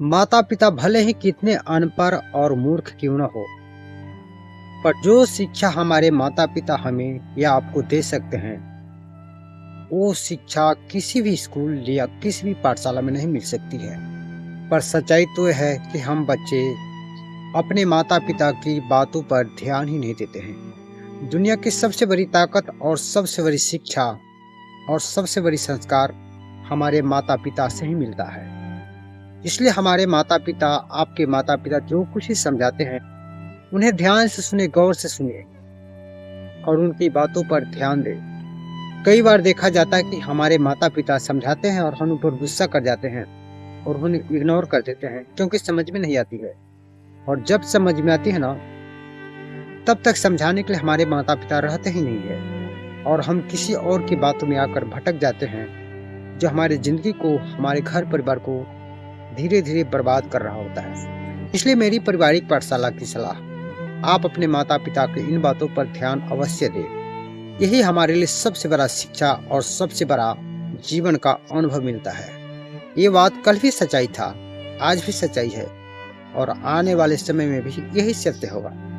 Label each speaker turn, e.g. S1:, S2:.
S1: माता पिता भले ही कितने अनपढ़ और मूर्ख क्यों न हो, पर जो शिक्षा हमारे माता पिता हमें या आपको दे सकते हैं, वो शिक्षा किसी भी स्कूल या किसी भी पाठशाला में नहीं मिल सकती है। पर सच्चाई तो यह है कि हम बच्चे अपने माता पिता की बातों पर ध्यान ही नहीं देते हैं। दुनिया की सबसे बड़ी ताकत और सबसे बड़ी शिक्षा और सबसे बड़ी संस्कार हमारे माता पिता से ही मिलता है। इसलिए हमारे माता पिता, आपके माता पिता जो कुछ ही समझाते हैं, उन्हें ध्यान से सुने, गौर से सुनिए और उनकी बातों पर ध्यान दें। कई बार देखा जाता है कि हमारे माता पिता समझाते हैं और हम उन पर गुस्सा कर जाते हैं और उन्हें इग्नोर कर देते हैं क्योंकि समझ में नहीं आती है। और जब समझ में आती है ना, तब तक समझाने के लिए हमारे माता पिता रहते ही नहीं है और हम किसी और की बातों में आकर भटक जाते हैं, जो हमारी जिंदगी को, हमारे घर परिवार को धीरे धीरे बर्बाद कर रहा होता है। इसलिए मेरी पारिवारिक पाठशाला की सलाह, आप अपने माता पिता की इन बातों पर ध्यान अवश्य दें। यही हमारे लिए सबसे बड़ा शिक्षा और सबसे बड़ा जीवन का अनुभव मिलता है। ये बात कल भी सच्चाई था, आज भी सच्चाई है और आने वाले समय में भी यही सत्य होगा।